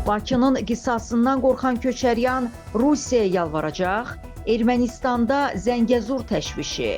Bakının qisasından qorxan Köçəryan Rusiyaya yalvaracaq. Ermənistanda Zəngəzur təşvişi.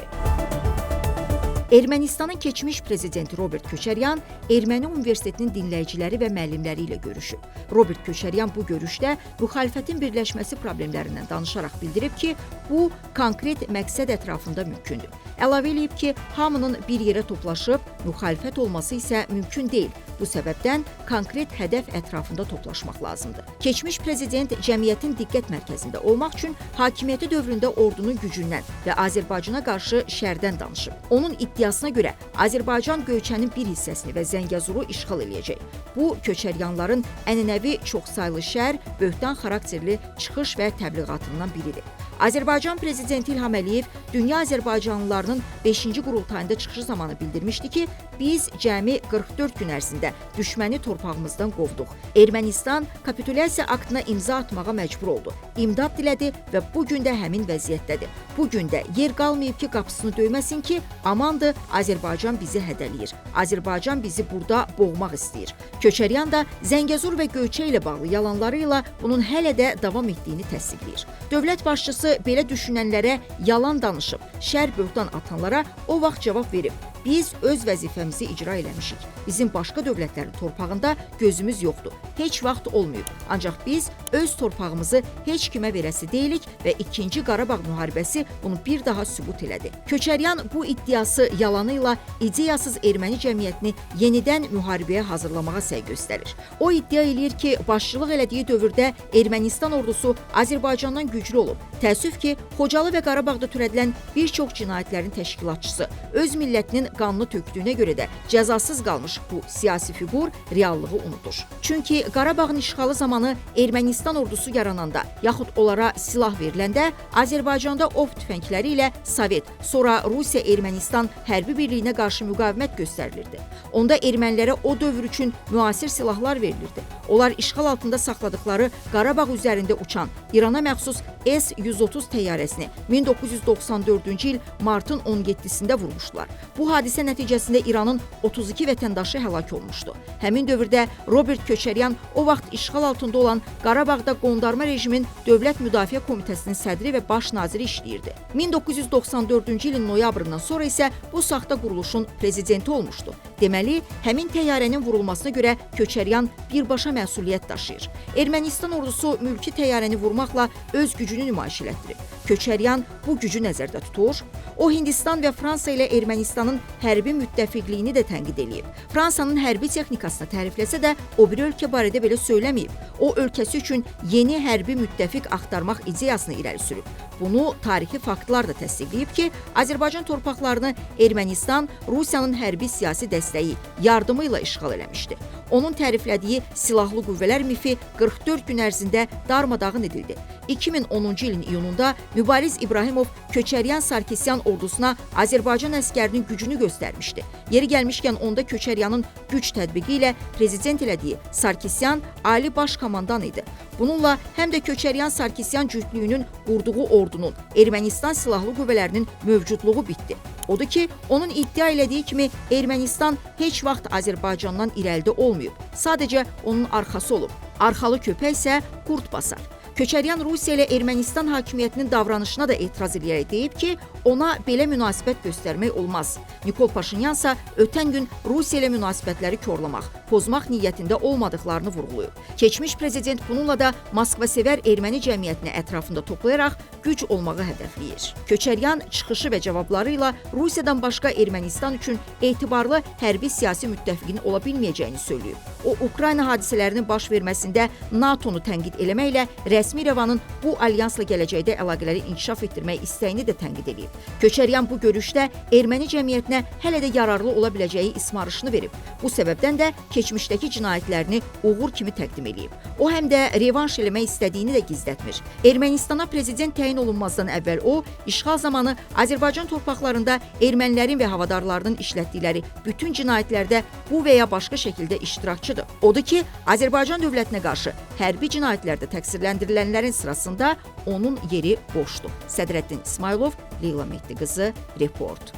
Ermənistanın keçmiş prezidenti Robert Köçəryan Erməni Universitetinin dinləyiciləri və müəllimləri ilə görüşüb. Robert Köçəryan bu görüşdə müxalifətin birləşməsi problemlərindən danışaraq bildirib ki, bu konkret məqsəd ətrafında mümkündür. Əlavə edib ki, hamının bir yerə toplaşıb, müxalifət olması isə mümkün deyil. Bu səbəbdən konkret hədəf ətrafında toplaşmaq lazımdır. Keçmiş prezident cəmiyyətin diqqət mərkəzində olmaq üçün hakimiyyəti dövründə ordunun gücündən və Azərbaycana qarşı şərdən danışıb. Onun iddiasına görə Azərbaycan Göyçənin bir hissəsini və Zəngəzuru işğal eləyəcək. Bu, Köçəryanların ənənəvi çoxsaylı şər, böhtan xarakterli çıxış və təbliğatından biridir. Azərbaycan prezidenti İlham Əliyev dünya Azərbaycanlılarının 5-ci qurultayında çıxışı zamanı bildirmişdi ki, biz cəmi 44 gün ərzində düşməni torpağımızdan qovduq. Ermənistan kapitulyasiya aktına imza atmağa məcbur oldu. İmdad dilədi və bu gün də həmin vəziyyətdədir. Bu gün də yer qalmayıb ki, qapısını döyməsin ki, amandır, Azərbaycan bizi hədələyir. Azərbaycan bizi burada boğmaq istəyir. Köçəryan da Zəngəzur və Göyçə ilə bağlı yalanları ilə bunun hələ də davam etdiyini təsdiqləyir. Dövlət başçısı belə düşünənlərə yalan danışıb, şər böhtan atanlara o vaxt cavab verib. Biz öz vəzifəmizi icra eləmişik. Bizim başqa dövlətlərin torpağında gözümüz yoxdur. Heç vaxt olmayıb. Ancaq biz öz torpağımızı heç kimə verəsi deyilik və 2-ci Qarabağ müharibəsi bunu bir daha sübut elədi. Köçəryan bu iddiası yalanı ilə ideyasız erməni cəmiyyətini yenidən müharibəyə hazırlamağa səy göstərir. O iddia eləyir ki, başçılıq elədiyi dövrdə Ermənistan ordusu Azərbaycandan güclü olub. Təəssüf ki, Xocalı və Qarabağda törədilən bir çox cinayətlərin təşkilatçısı öz millətinin qanını tökdüyünə görə də cəzasız qalmış bu siyasi fiqur reallığı unutur. Çünki Qarabağın işğalı zamanı Ermənistan ordusu yarananda, yaxud onlara silah veriləndə Azərbaycanda ov tüfəngləri ilə Sovet, sonra Rusiya-Ermənistan hərbi birliyinə qarşı müqavimət göstərilirdi. Onda ermənilərə o dövr üçün müasir silahlar verilirdi. Onlar işğal altında saxladıkları Qarabağ üzərində uçan İrana məxsus S-130 təyyarəsini 1994-cü il martın 17-sində vurmuşdular. Bu hadisə nəticəsində İranın 32 vətəndaşı həlak olmuşdu. Həmin dövrdə Robert Köçəryan o vaxt işğal altında olan Qarabağda qondarma rejimin Dövlət Müdafiə Komitəsinin sədri və baş naziri işləyirdi. 1994-cü ilin noyabrından sonra isə bu saxta quruluşun prezidenti olmuşdu. Deməli, həmin təyyarənin vurulmasına görə Köçəryan birbaşa məsuliyyət daşıyır. Ermənistan ordusu mülki təyyarəni vurmaqla öz gücünü nümayiş elətdirib. Köçəryan bu gücü nəzərdə tutur. O, Hindistan və Fransa ilə Ermənistanın hərbi müttəfiqliyini də tənqid edib. Fransanın hərbi texnikasını tərifləsə də, o bir ölkə barədə belə söyləməyib. O, ölkəsi üçün yeni hərbi müttəfiq axtarmaq ideyasını irəli sürüb. Bunu tarixi faktlar da təsdiqləyib ki, Azərbaycan torpaqlarını Ermənistan Rusiyanın hərbi siyasi dəstəyi, yardımı ilə işğal eləmişdi. Onun təriflədiyi silahlı qüvvələr mifi 44 gün ərzində darmadağın edildi. 2010-cu ilin iyununda Mübariz İbrahimov Köçəryan Sarkisyan ordusuna Azərbaycan əskərinin gücünü göstərmişdi. Yeri gəlmişkən onda Köçəryanın güc tətbiqi ilə prezident elədiyi Sarkisyan ali baş komandan idi. Bununla həm də Köçəryan Sarkisyan cütlüyünün qurduğu ordunun, Ermənistan silahlı qüvvələrinin mövcudluğu bitdi. Odur ki, onun iddia elədiyi kimi Ermənistan heç vaxt Azərbaycandan irəlidə olmayıb. Sadəcə onun arxası olub. Arxalı köpək isə qurd basar. Köçəryan Rusiya ilə Ermənistan hakimiyyətinin davranışına da etiraz edərək deyib ki, ona belə münasibət göstərmək olmaz. Nikol Paşinyan isə ötən gün Rusiya ilə münasibətləri korlamaq, pozmaq niyyətində olmadıqlarını vurğulayıb. Keçmiş prezident bununla da Moskvasevər erməni cəmiyyətini ətrafında toplayaraq güc olmağı hədəfləyir. Köçəryan çıxışı və cavabları ilə Rusiyadan başqa Ermənistan üçün etibarlı hərbi siyasi müttəfiqin ola bilməyəcəyini söyləyib. O, Ukrayna hadisələrinin baş verməsində NATO-nu tənqid eləməklə rəsmi İrəvanın bu alyansla gələcəkdə əlaqələri inkişaf etdirmək istəyini də tənqid edib. Köçəryan bu görüşdə erməni cəmiyyətinə hələ də yararlı ola biləcəyi ismarışını verib. Bu səbəbdən də keçmişdəki cinayətlərini uğur kimi təqdim edib. O, həm də revanş eləmək istədiyini də gizlətmir. Ermənistana prezident təyin olunmazdan əvvəl o, işğal zamanı Azərbaycan torpaqlarında ermənilərin və havadarlarının işlətdikləri bütün cinayətlərdə bu və ya başqa şəkildə iştirakçıdır. Odur ki, Azərbaycan dövlətinə qarşı hərbi cinayətlərdə təqsirləndirilənlərin sırasında onun yeri boşdur. Sədrəddin İsmailov, Leyla Mehdi qızı, Report.